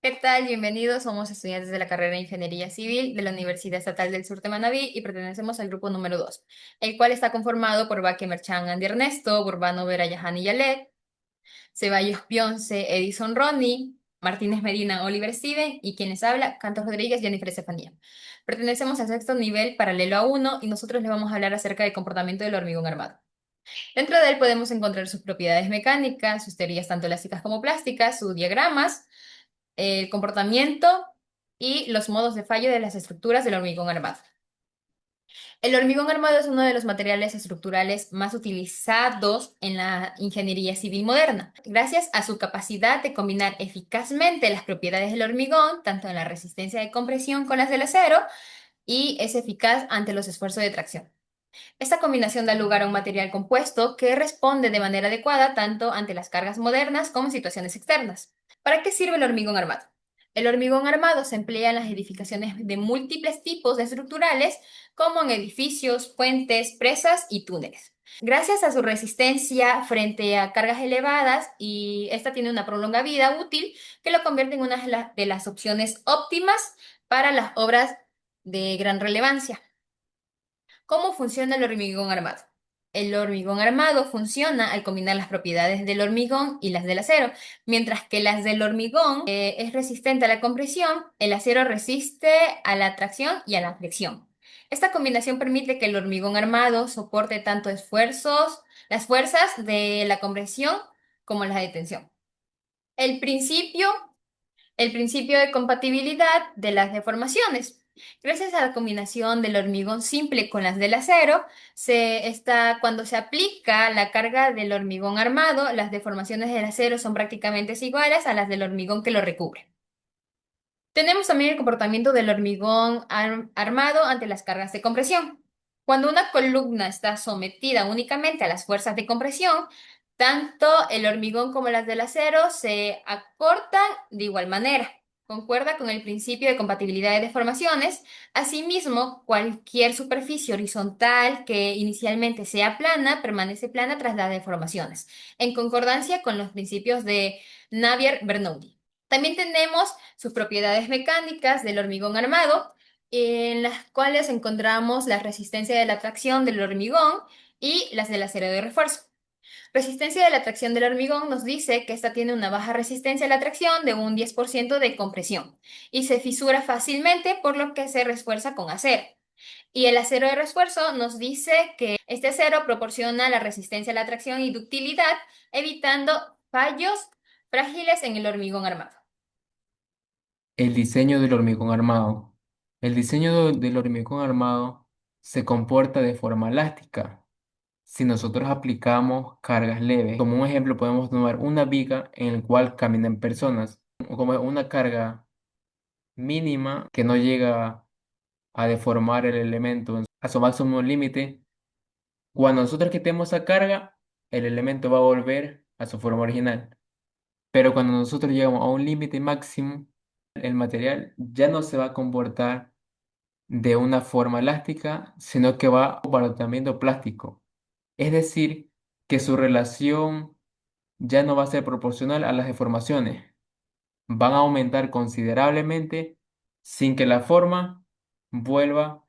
¿Qué tal? Bienvenidos. Somos estudiantes de la carrera de Ingeniería Civil de la Universidad Estatal del Sur de Manabí y pertenecemos al grupo número 2, el cual está conformado por Baque Merchan Andy Ernesto, Burbano Vera Yahani Yalet, Ceballos Pionce, Edison Ronnie, Martínez Medina, Oliver Steven y quienes habla, Cantos Rodríguez, Jennifer Estefanía. Pertenecemos al sexto nivel paralelo a uno y nosotros les vamos a hablar acerca del comportamiento del hormigón armado. Dentro de él podemos encontrar sus propiedades mecánicas, sus teorías tanto elásticas como plásticas, sus diagramas, el comportamiento y los modos de fallo de las estructuras del hormigón armado. El hormigón armado es uno de los materiales estructurales más utilizados en la ingeniería civil moderna, gracias a su capacidad de combinar eficazmente las propiedades del hormigón, tanto en la resistencia de compresión con las del acero, y es eficaz ante los esfuerzos de tracción. Esta combinación da lugar a un material compuesto que responde de manera adecuada tanto ante las cargas modernas como en situaciones externas. ¿Para qué sirve el hormigón armado? El hormigón armado se emplea en las edificaciones de múltiples tipos de estructurales, como en edificios, puentes, presas y túneles. Gracias a su resistencia frente a cargas elevadas, y esta tiene una prolongada vida útil que lo convierte en una de las opciones óptimas para las obras de gran relevancia. ¿Cómo funciona el hormigón armado? El hormigón armado funciona al combinar las propiedades del hormigón y las del acero. Mientras que las del hormigón es resistente a la compresión, el acero resiste a la tracción y a la fricción. Esta combinación permite que el hormigón armado soporte tanto las fuerzas de la compresión como las de tensión. El principio el principio de compatibilidad de las deformaciones. Gracias a la combinación del hormigón simple con las del acero, cuando se aplica la carga del hormigón armado, las deformaciones del acero son prácticamente iguales a las del hormigón que lo recubre. Tenemos también el comportamiento del hormigón armado ante las cargas de compresión. Cuando una columna está sometida únicamente a las fuerzas de compresión, tanto el hormigón como las del acero se acortan de igual manera. Concuerda con el principio de compatibilidad de deformaciones. Asimismo, cualquier superficie horizontal que inicialmente sea plana permanece plana tras las deformaciones, en concordancia con los principios de Navier-Bernoulli. También tenemos sus propiedades mecánicas del hormigón armado, en las cuales encontramos la resistencia de la tracción del hormigón y las del acero de refuerzo. Resistencia de la tracción del hormigón nos dice que esta tiene una baja resistencia a la tracción de un 10% de compresión y se fisura fácilmente, por lo que se refuerza con acero. Y el acero de refuerzo nos dice que este acero proporciona la resistencia a la tracción y ductilidad, evitando fallos frágiles en el hormigón armado. El diseño del hormigón armado. El diseño del hormigón armado se comporta de forma elástica. Si nosotros aplicamos cargas leves, como un ejemplo podemos tomar una viga en el cual caminan personas, o como una carga mínima que no llega a deformar el elemento a su máximo límite. Cuando nosotros quitemos esa carga, el elemento va a volver a su forma original. Pero cuando nosotros llegamos a un límite máximo, el material ya no se va a comportar de una forma elástica, sino que va a un comportamiento plástico. Es decir, que su relación ya no va a ser proporcional a las deformaciones. Van a aumentar considerablemente sin que la forma vuelva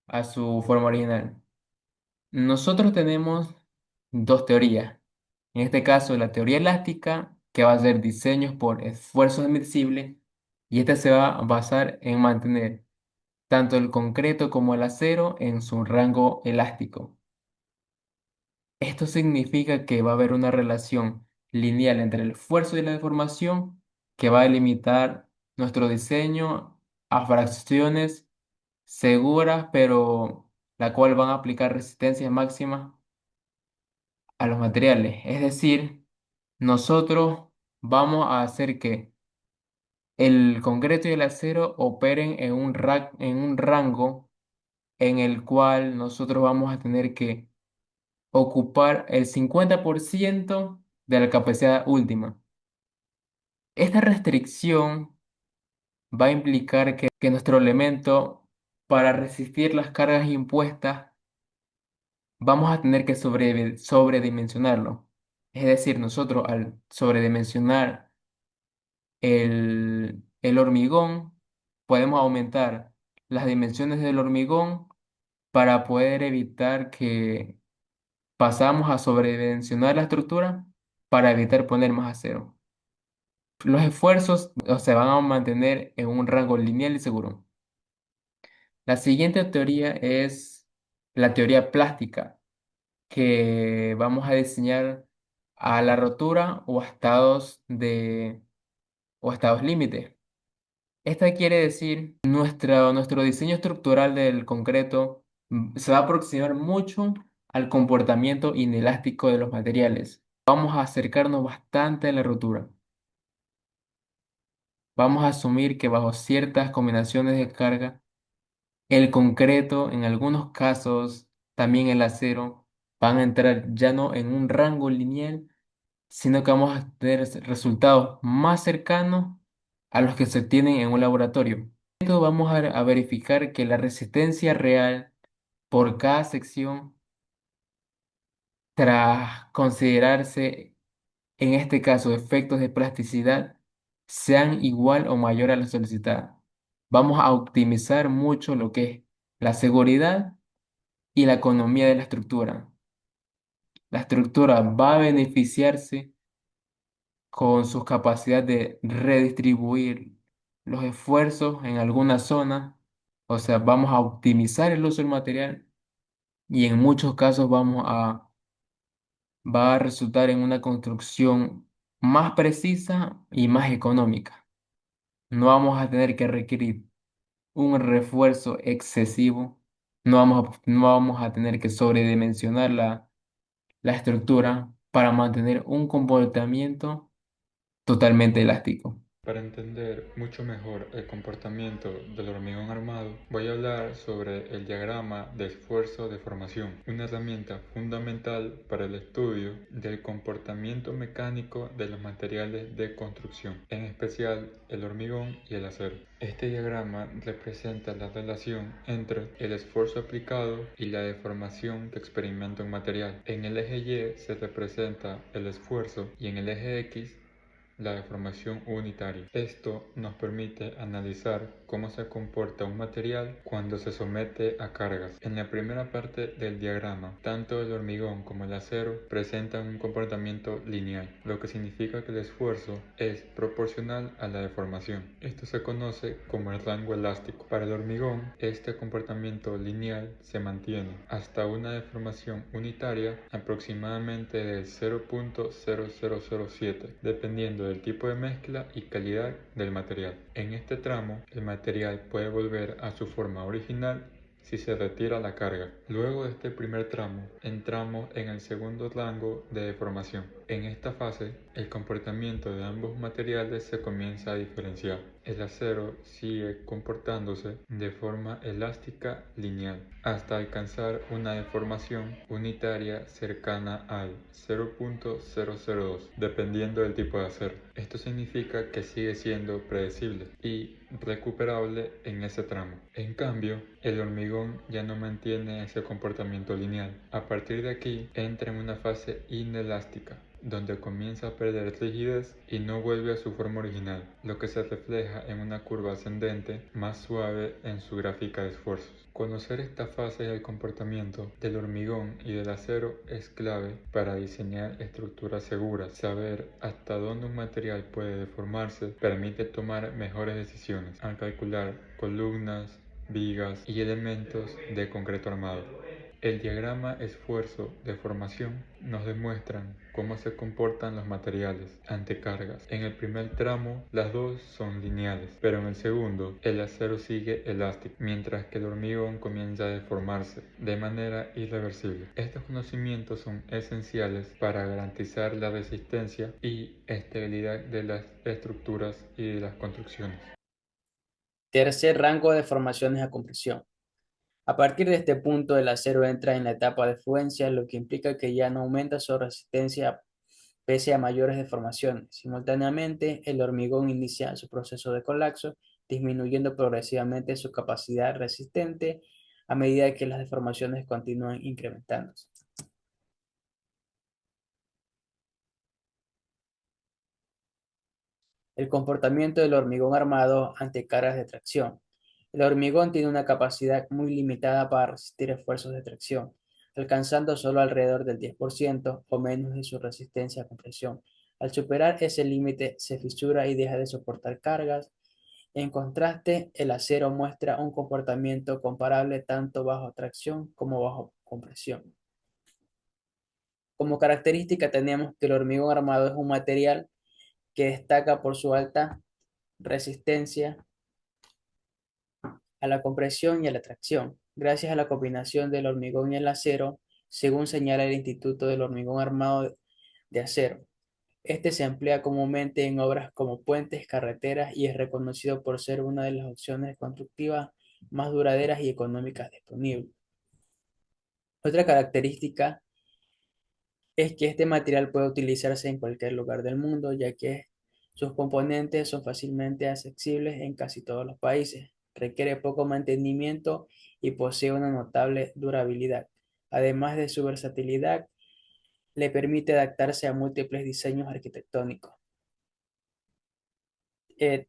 a su forma original. Nosotros tenemos dos teorías. En este caso, la teoría elástica, que va a ser diseños por esfuerzos admisibles, y esta se va a basar en mantener tanto el concreto como el acero en su rango elástico. Esto significa que va a haber una relación lineal entre el esfuerzo y la deformación que va a limitar nuestro diseño a fracciones seguras, pero la cual van a aplicar resistencias máximas a los materiales. Es decir, nosotros vamos a hacer que el concreto y el acero operen en en un rango en el cual nosotros vamos a tener que ocupar el 50% de la capacidad última. Esta restricción va a implicar que nuestro elemento, para resistir las cargas impuestas, vamos a tener que sobredimensionarlo. Es decir, nosotros al sobredimensionar El hormigón, podemos aumentar las dimensiones del hormigón para poder evitar que pasamos a sobredimensionar la estructura para evitar poner más acero. Los esfuerzos se van a mantener en un rango lineal y seguro. La siguiente teoría es la teoría plástica, que vamos a diseñar a la rotura o estados límite. Esta quiere decir nuestro diseño estructural del concreto se va a aproximar mucho al comportamiento inelástico de los materiales. Vamos a acercarnos bastante a la rotura. Vamos a asumir que bajo ciertas combinaciones de carga, el concreto, en algunos casos, también el acero, van a entrar ya no en un rango lineal, sino que vamos a tener resultados más cercanos a los que se obtienen en un laboratorio. Esto vamos a verificar que la resistencia real por cada sección, tras considerarse en este caso efectos de plasticidad, sean igual o mayor a la solicitada. Vamos a optimizar mucho lo que es la seguridad y la economía de la estructura. La estructura va a beneficiarse con sus capacidades de redistribuir los esfuerzos en alguna zona, o sea, vamos a optimizar el uso del material y en muchos casos va a resultar en una construcción más precisa y más económica. No vamos a tener que requerir un refuerzo excesivo, no vamos a tener que sobredimensionar la estructura para mantener un comportamiento totalmente elástico. Para entender mucho mejor el comportamiento del hormigón armado, voy a hablar sobre el diagrama de esfuerzo de formación, una herramienta fundamental para el estudio del comportamiento mecánico de los materiales de construcción, en especial el hormigón y el acero. Este diagrama representa la relación entre el esfuerzo aplicado y la deformación que experimenta un material. En el eje Y se representa el esfuerzo y en el eje X la deformación unitaria. Esto nos permite analizar cómo se comporta un material cuando se somete a cargas. En la primera parte del diagrama, tanto el hormigón como el acero presentan un comportamiento lineal, lo que significa que el esfuerzo es proporcional a la deformación. Esto se conoce como el rango elástico. Para el hormigón, este comportamiento lineal se mantiene hasta una deformación unitaria aproximadamente del 0.0007, dependiendo del tipo de mezcla y calidad del material. En este tramo, el material puede volver a su forma original si se retira la carga. Luego de este primer tramo, entramos en el segundo rango de deformación. En esta fase, el comportamiento de ambos materiales se comienza a diferenciar. El acero sigue comportándose de forma elástica lineal hasta alcanzar una deformación unitaria cercana al 0.002, dependiendo del tipo de acero. Esto significa que sigue siendo predecible y recuperable en ese tramo. En cambio, el hormigón ya no mantiene ese comportamiento lineal. A partir de aquí, entra en una fase inelástica, donde comienza a perder rigidez y no vuelve a su forma original, lo que se refleja en una curva ascendente más suave en su gráfica de esfuerzos. Conocer esta fase del comportamiento del hormigón y del acero es clave para diseñar estructuras seguras. Saber hasta dónde un material puede deformarse permite tomar mejores decisiones al calcular columnas, vigas y elementos de concreto armado. El diagrama esfuerzo-deformación nos demuestran cómo se comportan los materiales ante cargas. En el primer tramo las dos son lineales, pero en el segundo el acero sigue elástico, mientras que el hormigón comienza a deformarse de manera irreversible. Estos conocimientos son esenciales para garantizar la resistencia y estabilidad de las estructuras y de las construcciones. Tercer rango de formaciones a compresión. A partir de este punto, el acero entra en la etapa de fluencia, lo que implica que ya no aumenta su resistencia pese a mayores deformaciones. Simultáneamente, el hormigón inicia su proceso de colapso, disminuyendo progresivamente su capacidad resistente a medida que las deformaciones continúan incrementándose. El comportamiento del hormigón armado ante cargas de tracción. El hormigón tiene una capacidad muy limitada para resistir esfuerzos de tracción, alcanzando solo alrededor del 10% o menos de su resistencia a compresión. Al superar ese límite, se fisura y deja de soportar cargas. En contraste, el acero muestra un comportamiento comparable tanto bajo tracción como bajo compresión. Como característica tenemos que el hormigón armado es un material que destaca por su alta resistencia a la compresión y a la tracción, gracias a la combinación del hormigón y el acero, según señala el Instituto del Hormigón Armado de Acero. Este se emplea comúnmente en obras como puentes, carreteras y es reconocido por ser una de las opciones constructivas más duraderas y económicas disponibles. Otra característica es que este material puede utilizarse en cualquier lugar del mundo, ya que sus componentes son fácilmente accesibles en casi todos los países, requiere poco mantenimiento y posee una notable durabilidad. Además de su versatilidad, le permite adaptarse a múltiples diseños arquitectónicos.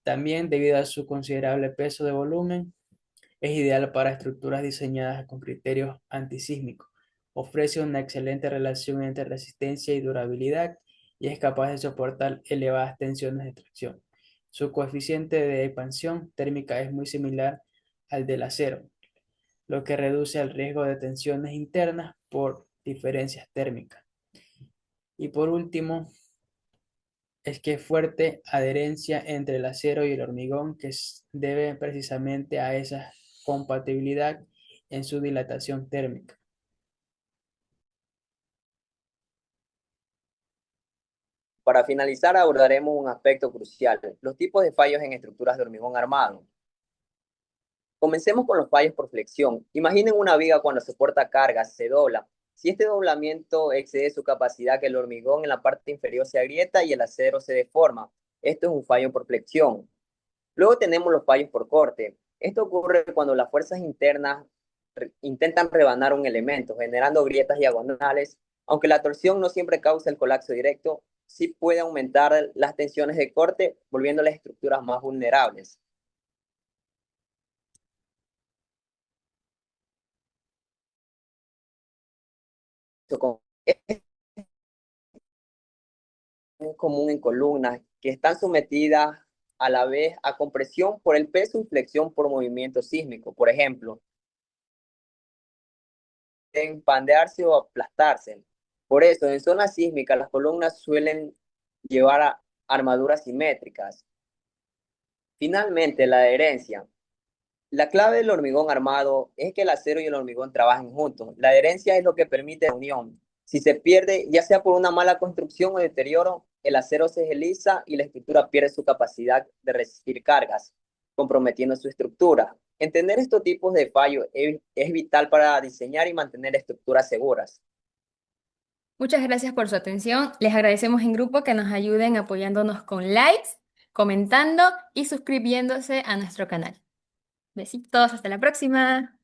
También, debido a su considerable peso de volumen, es ideal para estructuras diseñadas con criterios antisísmicos. Ofrece una excelente relación entre resistencia y durabilidad y es capaz de soportar elevadas tensiones de tracción. Su coeficiente de expansión térmica es muy similar al del acero, lo que reduce el riesgo de tensiones internas por diferencias térmicas. Y por último, es que fuerte adherencia entre el acero y el hormigón que debe precisamente a esa compatibilidad en su dilatación térmica. Para finalizar, abordaremos un aspecto crucial, los tipos de fallos en estructuras de hormigón armado. Comencemos con los fallos por flexión. Imaginen una viga cuando soporta cargas, se dobla. Si este doblamiento excede su capacidad, que el hormigón en la parte inferior se agrieta y el acero se deforma. Esto es un fallo por flexión. Luego tenemos los fallos por corte. Esto ocurre cuando las fuerzas internas intentan rebanar un elemento, generando grietas diagonales. Aunque la torsión no siempre causa el colapso directo, sí puede aumentar las tensiones de corte, volviendo las estructuras más vulnerables. Es común en columnas que están sometidas a la vez a compresión por el peso y flexión por movimiento sísmico. Por ejemplo, pueden pandearse o aplastarse. Por eso, en zonas sísmicas, las columnas suelen llevar a armaduras simétricas. Finalmente, la adherencia. La clave del hormigón armado es que el acero y el hormigón trabajen juntos. La adherencia es lo que permite la unión. Si se pierde, ya sea por una mala construcción o deterioro, el acero se desliza y la estructura pierde su capacidad de resistir cargas, comprometiendo su estructura. Entender estos tipos de fallos es vital para diseñar y mantener estructuras seguras. Muchas gracias por su atención. Les agradecemos en grupo que nos ayuden apoyándonos con likes, comentando y suscribiéndose a nuestro canal. Besitos, hasta la próxima.